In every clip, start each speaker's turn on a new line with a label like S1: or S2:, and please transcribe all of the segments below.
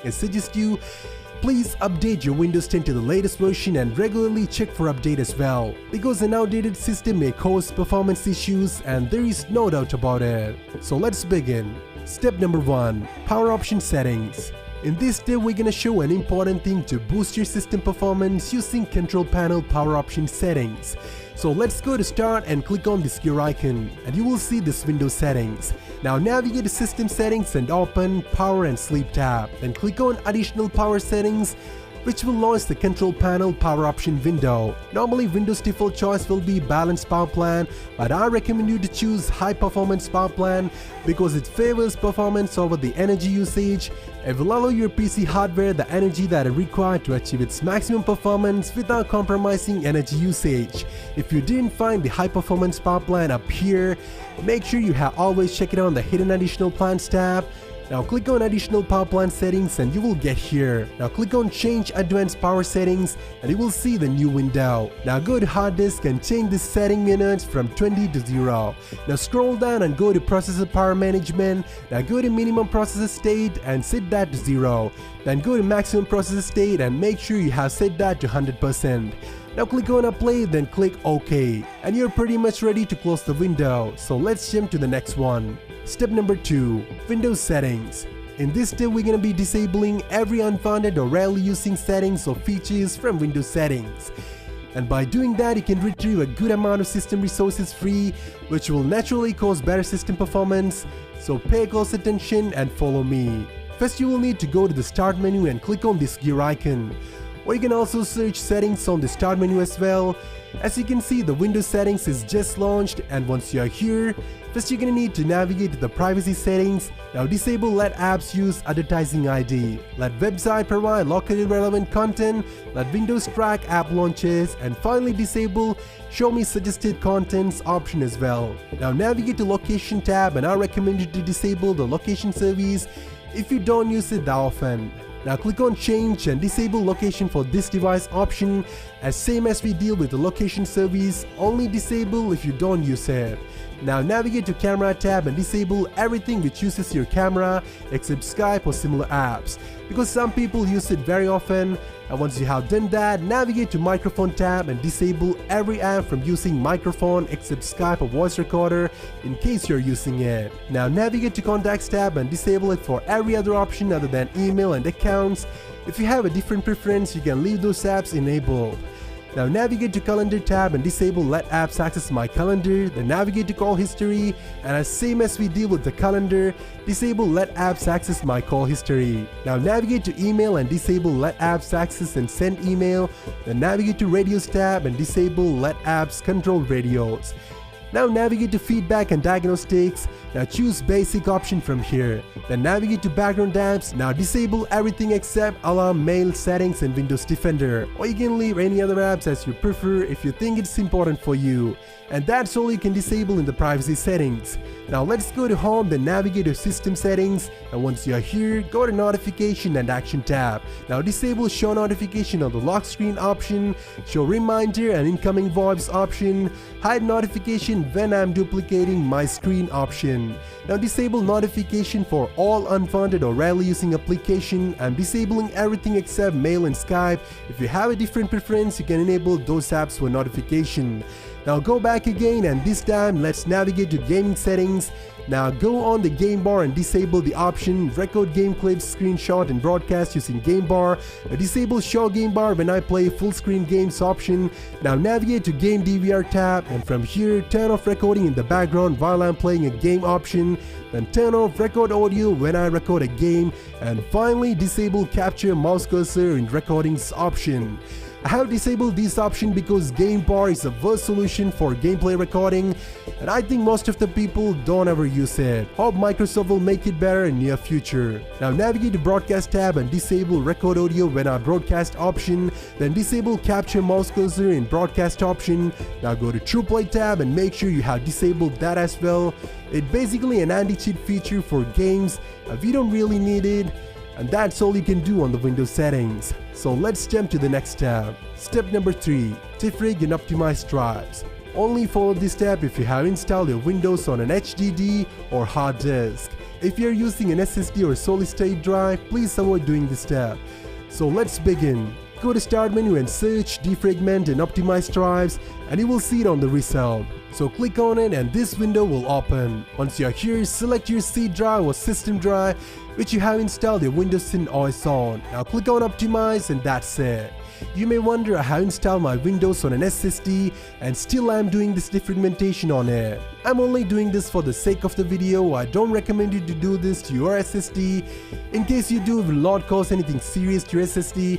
S1: I suggest you please update your Windows 10 to the latest version and regularly check for update as well, because an outdated system may cause performance issues and there is no doubt about it. So let's begin. Step number 1. Power option settings. In this step, we're gonna show an important thing to boost your system performance using control panel power option settings. So let's go to start and click on this gear icon and you will see this Windows settings. Now navigate to system settings and open power and sleep tab. Then click on additional power settings, which will launch the control panel power option window. Normally Windows default choice will be balanced power plan, but I recommend you to choose high performance power plan because it favors performance over the energy usage. It will allow your PC hardware the energy that is required to achieve its maximum performance without compromising energy usage. If you didn't find the high performance power plan up here, make sure you have always checked it on the hidden additional plans tab. Now click on additional power plan settings and you will get here. Now click on change advanced power settings and you will see the new window. Now go to hard disk and change the setting minutes from 20 to 0. Now scroll down and go to processor power management. Now go to minimum processor state and set that to 0. Then go to maximum processor state and make sure you have set that to 100%. Now click on apply, then click OK, and you're pretty much ready to close the window. So let's jump to the next one. Step number 2. Windows settings. In this step, we're gonna be disabling every unfounded or rarely using settings or features from Windows settings. And by doing that, you can retrieve a good amount of system resources free, which will naturally cause better system performance. So pay close attention and follow me. First, you will need to go to the start menu and click on this gear icon. Or you can also search settings on the start menu as well. As you can see, the Windows settings is just launched, and once you are here, first you're gonna need to navigate to the privacy settings. Now disable let apps use advertising ID, let website provide locally relevant content, let Windows track app launches, and finally disable show me suggested contents option as well. Now navigate to location tab, and I recommend you to disable the location service if you don't use it that often. Now click on change and disable location for this device option, as same as we deal with the location service, only disable if you don't use it. Now navigate to camera tab and disable everything which uses your camera except Skype or similar apps, because some people use it very often. And once you have done that, navigate to microphone tab and disable every app from using microphone except Skype or voice recorder in case you're using it. Now navigate to contacts tab and disable it for every other option other than email and accounts. If you have a different preference, you can leave those apps enabled. Now navigate to calendar tab and disable let apps access my calendar. Then navigate to call history, and as same as we deal with the calendar, disable let apps access my call history. Now navigate to email and disable let apps access and send email. Then navigate to radios tab and disable let apps control radios. Now navigate to feedback and diagnostics. Now choose basic option from here. Then navigate to background apps. Now disable everything except alarm, mail, settings and Windows Defender. Or you can leave any other apps as you prefer if you think it's important for you. And that's all you can disable in the privacy settings. Now let's go to home, then navigate to system settings, and once you are here, go to notification and action tab. Now disable show notification on the lock screen option, show reminder and incoming VoIPs option, hide notification when I'm duplicating my screen option. Now disable notification for all unfounded or rarely using application. I'm disabling everything except mail and Skype. If you have a different preference, you can enable those apps for notification. Now go back again, and this time let's navigate to gaming settings. Now go on the game bar and disable the option record game clips, screenshot and broadcast using game bar. Now disable show game bar when I play full screen games option. Now navigate to game DVR tab, and from here turn off recording in the background while I'm playing a game option. Then turn off record audio when I record a game, and finally disable capture mouse cursor in recordings option. I have disabled this option because Game Bar is the worst solution for gameplay recording, and I think most of the people don't ever use it. Hope Microsoft will make it better in near future. Now navigate to Broadcast tab and disable record audio when I broadcast option, then disable capture mouse cursor in broadcast option. Now go to TruePlay tab and make sure you have disabled that as well. It's basically an anti-cheat feature for games. We don't really need it. And that's all you can do on the Windows settings. So let's jump to the next tab. Step number 3. Defrag and optimize drives. Only follow this step if you have installed your Windows on an HDD or hard disk. If you are using an SSD or solid state drive, please avoid doing this step. So let's begin. Go to Start menu and search Defragment and Optimize Drives, and you will see it on the result. So click on it and this window will open. Once you are here, select your C drive or system drive which you have installed your Windows 10 OS on. Now click on Optimize and that's it. You may wonder, I have installed my Windows on an SSD and still I am doing this defragmentation on it. I'm only doing this for the sake of the video. I don't recommend you to do this to your SSD. In case you do, it will not cause anything serious to your SSD.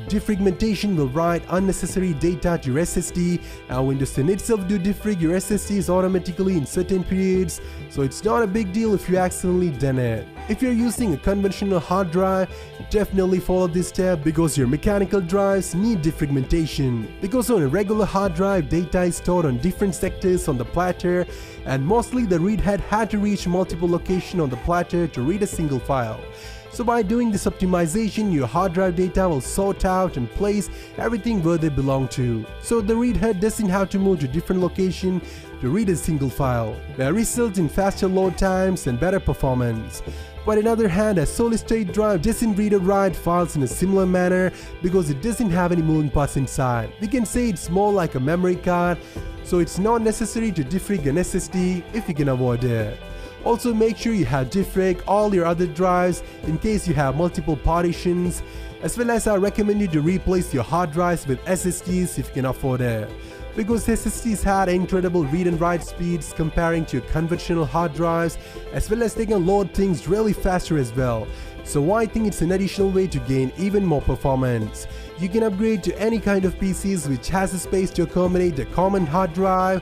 S1: Defragmentation will write unnecessary data to your SSD, and Windows 10 itself do defrag your SSDs automatically in certain periods, so it's not a big deal if you accidentally done it. If you're using a conventional hard drive, definitely follow this step because your mechanical drives need defragmentation. Because on a regular hard drive, data is stored on different sectors on the platter, and mostly the read head had to reach multiple locations on the platter to read a single file. So by doing this optimization, your hard drive data will sort out and place everything where they belong to. So the read head doesn't have to move to different location to read a single file, that results in faster load times and better performance. But on the other hand, a solid state drive doesn't read or write files in a similar manner because it doesn't have any moving parts inside. We can say it's more like a memory card, so it's not necessary to defrag an SSD if you can avoid it. Also make sure you have defrag all your other drives in case you have multiple partitions, as well as I recommend you to replace your hard drives with SSDs if you can afford it, because SSDs had incredible read and write speeds comparing to your conventional hard drives, as well as they can load things really faster as well. So I think it's an additional way to gain even more performance. You can upgrade to any kind of PCs which has the space to accommodate a common hard drive.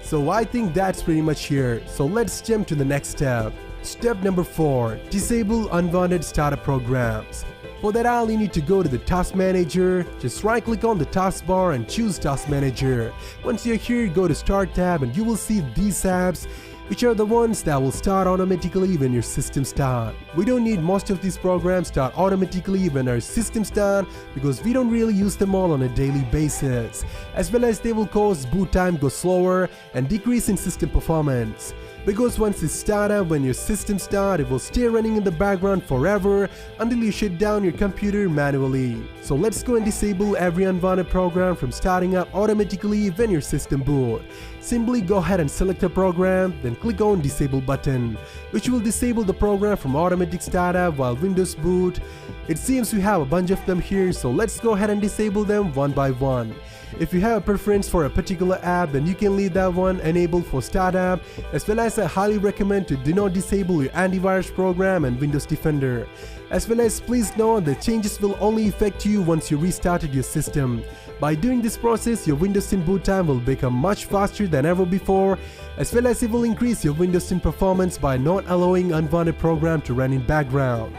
S1: So I think that's pretty much here. So let's jump to the next step. Step number 4. Disable unwanted startup programs. For that, all you need to go to the Task Manager, just right click on the taskbar and choose Task Manager. Once you're here, go to Start tab and you will see these apps, which are the ones that will start automatically when your system starts. We don't need most of these programs start automatically when our system starts because we don't really use them all on a daily basis, as well as they will cause boot time go slower and decrease in system performance. Because once it starts up, when your system starts, it will stay running in the background forever until you shut down your computer manually. So let's go and disable every unwanted program from starting up automatically when your system boots. Simply go ahead and select a program, then click on Disable button, which will disable the program from automatic startup while Windows boot. It seems we have a bunch of them here, so let's go ahead and disable them one by one. If you have a preference for a particular app, then you can leave that one enabled for startup, as well as I highly recommend to do not disable your antivirus program and Windows Defender. As well as please know the changes will only affect you once you restarted your system. By doing this process, your Windows 10 boot time will become much faster than ever before, as well as it will increase your Windows 10 performance by not allowing unwanted program to run in background.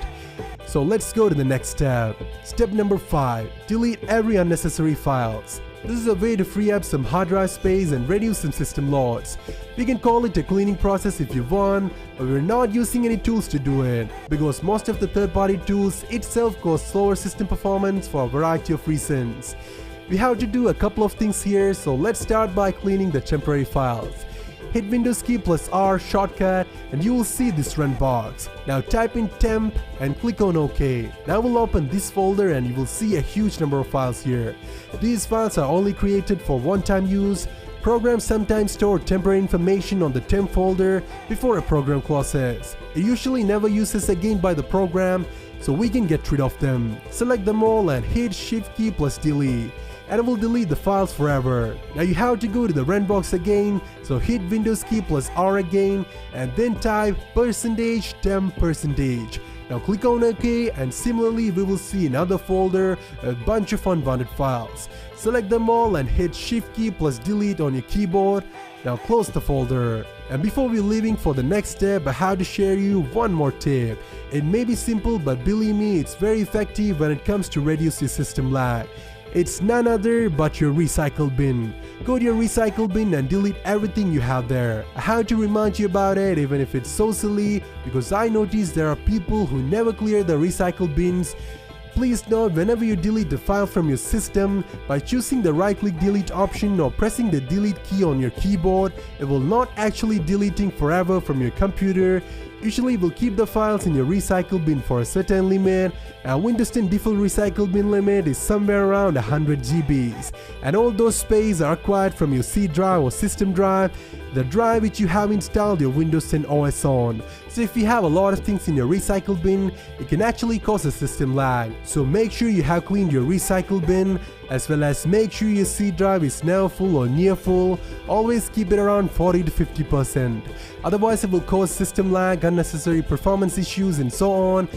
S1: So let's go to the next step. Step number 5. Delete every unnecessary files. This is a way to free up some hard drive space and reduce some system loads. We can call it a cleaning process if you want, but we're not using any tools to do it, because most of the third-party tools itself cause slower system performance for a variety of reasons. We have to do a couple of things here, so let's start by cleaning the temporary files. Hit Windows key plus R shortcut and you will see this run box. Now type in temp and click on OK. Now we'll open this folder and you will see a huge number of files here. These files are only created for one-time use. Programs sometimes store temporary information on the temp folder before a program closes. It usually never uses again by the program, so we can get rid of them. Select them all and hit Shift key plus delete, and it will delete the files forever. Now you have to go to the run box again, so hit Windows key plus R again and then type %temp%. Now click on OK, and similarly we will see another folder, a bunch of unwanted files. Select them all and hit Shift key plus delete on your keyboard. Now close the folder. And before we're leaving for the next step, I have to share you one more tip. It may be simple, but believe me, it's very effective when it comes to reduce your system lag. It's none other but your recycle bin. Go to your recycle bin and delete everything you have there. I have to remind you about it even if it's so silly, because I noticed there are people who never clear the recycle bins Please note, whenever you delete the file from your system, by choosing the right-click delete option or pressing the delete key on your keyboard, it will not actually deleting forever from your computer. Usually it will keep the files in your recycle bin for a certain limit, and Windows 10 default recycle bin limit is somewhere around 100 GBs, and all those space are acquired from your C drive or system drive, the drive which you have installed your Windows 10 OS on. So if you have a lot of things in your recycle bin, it can actually cause a system lag. So make sure you have cleaned your recycle bin, as well as make sure your C drive is now full or near full. Always keep it around 40 to 50%. Otherwise it will cause system lag, unnecessary performance issues and so on.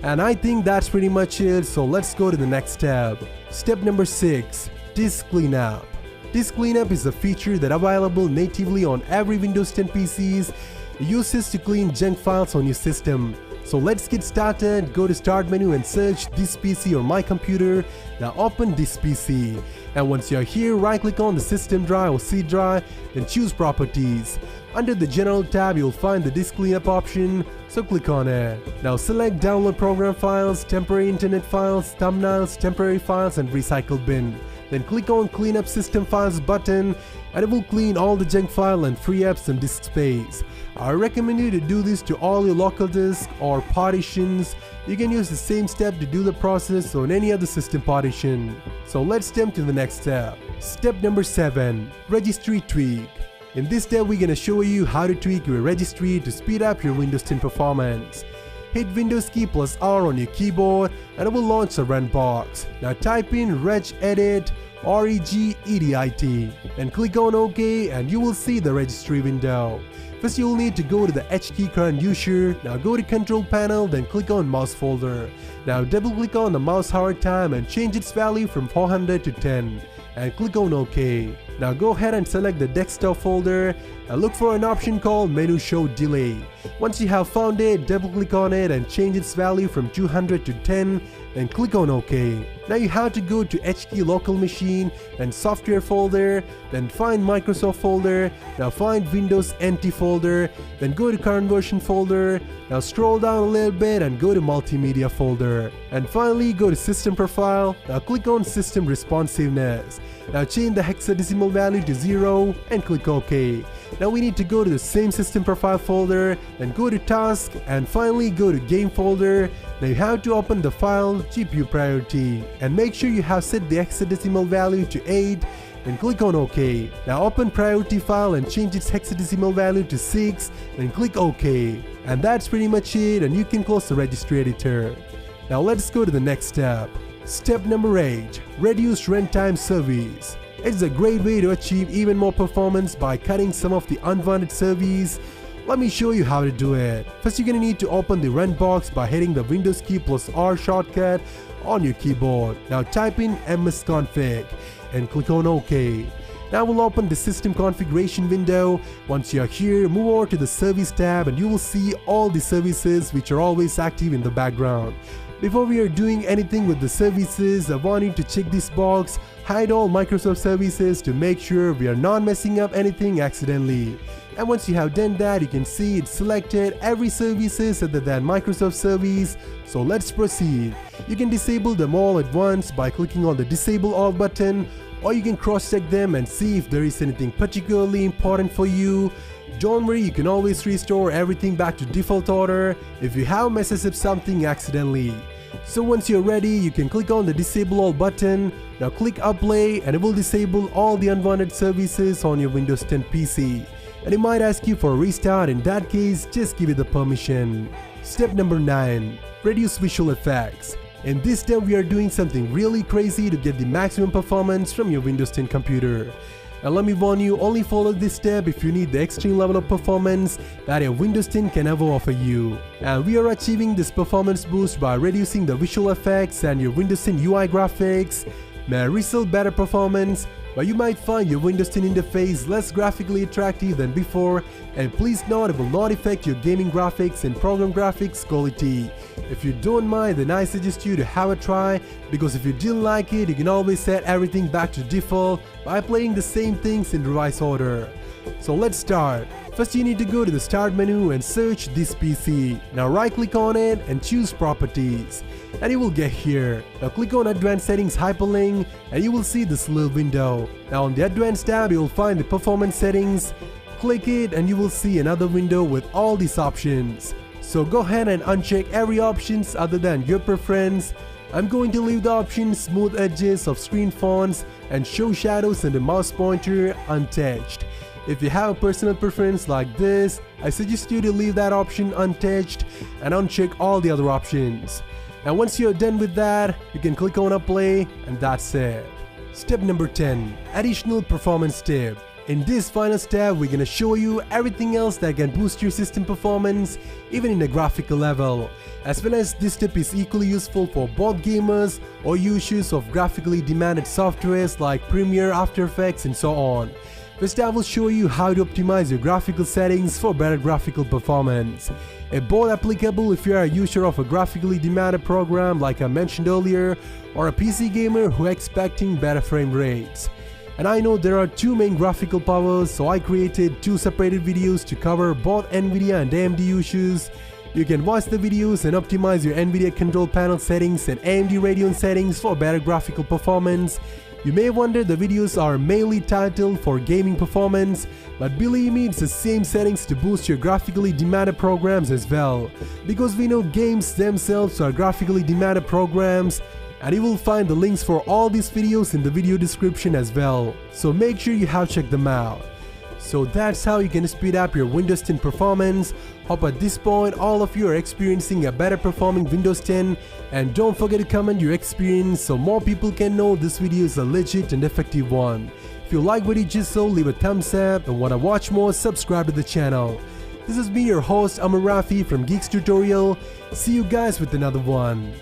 S1: And I think that's pretty much it, so let's go to the next step. Step number 6. Disk Cleanup. Disk Cleanup is a feature that available natively on every Windows 10 PCs. It uses to clean junk files on your system. So let's get started. Go to Start menu and search this PC or my computer. Now open this PC. And once you're here, right click on the system drive or C drive, then choose Properties. Under the General tab, you'll find the Disk Cleanup option, so click on it. Now select Download Program Files, Temporary Internet Files, Thumbnails, Temporary Files and Recycle Bin. Then click on Clean Up System Files button, and it will clean all the junk file and free up some disk space. I recommend you to do this to all your local disk or partitions. You can use the same step to do the process on any other system partition. So let's jump to the next step. Step number 7. Registry Tweak. In this step, we're gonna show you how to tweak your registry to speed up your Windows 10 performance. Hit Windows key plus R on your keyboard and it will launch a run box. Now type in regedit regedit and click on OK and you will see the registry window. First you'll need to go to the HKey current user. Now go to Control Panel, then click on Mouse Folder. Now double click on the mouse hover time and change its value from 400 to 10 and click on OK. Now go ahead and select the desktop folder and look for an option called Menu Show Delay. Once you have found it, double click on it and change its value from 200 to 10 and click on OK. Now you have to go to HKey local machine, then software folder, then find Microsoft folder, now find Windows NT folder, then go to current version folder, now scroll down a little bit and go to multimedia folder, and finally go to system profile. Now click on system responsiveness. Now change the hexadecimal value to 0 and click OK. Now we need to go to the same system profile folder, then go to task and finally go to game folder. Now you have to open the file GPU priority and make sure you have set the hexadecimal value to 8 and click on OK. Now open priority file and change its hexadecimal value to 6 and click OK. And that's pretty much it, and you can close the registry editor. Now let's go to the next step. Step number 8. Reduce runtime service. It's a great way to achieve even more performance by cutting some of the unwanted service. Let me show you how to do it. First you're gonna need to open the run box by hitting the Windows key plus R shortcut on your keyboard. Now type in msconfig and click on OK. Now we'll open the system configuration window. Once you're here, move over to the service tab and you will see all the services which are always active in the background. Before we are doing anything with the services, I want you to check this box, hide all Microsoft services to make sure we are not messing up anything accidentally. And once you have done that, you can see it selected every services other than Microsoft service. So let's proceed. You can disable them all at once by clicking on the Disable All button, or you can cross-check them and see if there is anything particularly important for you. Don't worry, you can always restore everything back to default order if you have messes up something accidentally. So once you're ready, you can click on the Disable All button. Now click Apply and it will disable all the unwanted services on your Windows 10 PC. And it might ask you for a restart. In that case, just give it the permission. Step number 9. Reduce visual effects. In this step, we are doing something really crazy to get the maximum performance from your Windows 10 computer. And let me warn you, only follow this step if you need the extreme level of performance that your Windows 10 can ever offer you. And we are achieving this performance boost by reducing the visual effects, and your Windows 10 UI graphics may result better performance, but you might find your Windows 10 interface less graphically attractive than before, and please note it will not affect your gaming graphics and program graphics quality. If you don't mind, then I suggest you to have a try, because if you didn't like it, you can always set everything back to default by playing the same things in reverse order. So let's start. First you need to go to the start menu and search this PC. Now right click on it and choose properties. And you will get here. Now click on advanced settings hyperlink and you will see this little window. Now on the advanced tab you will find the performance settings. Click it and you will see another window with all these options. So go ahead and uncheck every options other than your preference. I'm going to leave the option smooth edges of screen fonts and show shadows and the mouse pointer untouched. If you have a personal preference like this, I suggest you to leave that option untouched and uncheck all the other options. And once you're done with that, you can click on Apply and that's it. Step number 10. Additional performance tip. In this final step, we're gonna show you everything else that can boost your system performance even in a graphical level. As well as this tip is equally useful for both gamers or users of graphically demanded softwares like Premiere, After Effects and so on. First I will show you how to optimize your graphical settings for better graphical performance. It's both applicable if you are a user of a graphically demanded program like I mentioned earlier, or a PC gamer who are expecting better frame rates. And I know there are two main graphical powers, so I created two separated videos to cover both Nvidia and AMD issues. You can watch the videos and optimize your Nvidia control panel settings and AMD Radeon settings for better graphical performance. You may wonder the videos are mainly titled for gaming performance, but believe me, it's the same settings to boost your graphically demanded programs as well. Because we know games themselves are graphically demanded programs, and you will find the links for all these videos in the video description as well. So make sure you have checked them out. So that's how you can speed up your Windows 10 performance. Hope at this point all of you are experiencing a better performing Windows 10, and don't forget to comment your experience so more people can know this video is a legit and effective one. If you like what you just saw, leave a thumbs up, and wanna watch more, subscribe to the channel. This is me, your host Amar Rafi from Geeks Tutorial. See you guys with another one.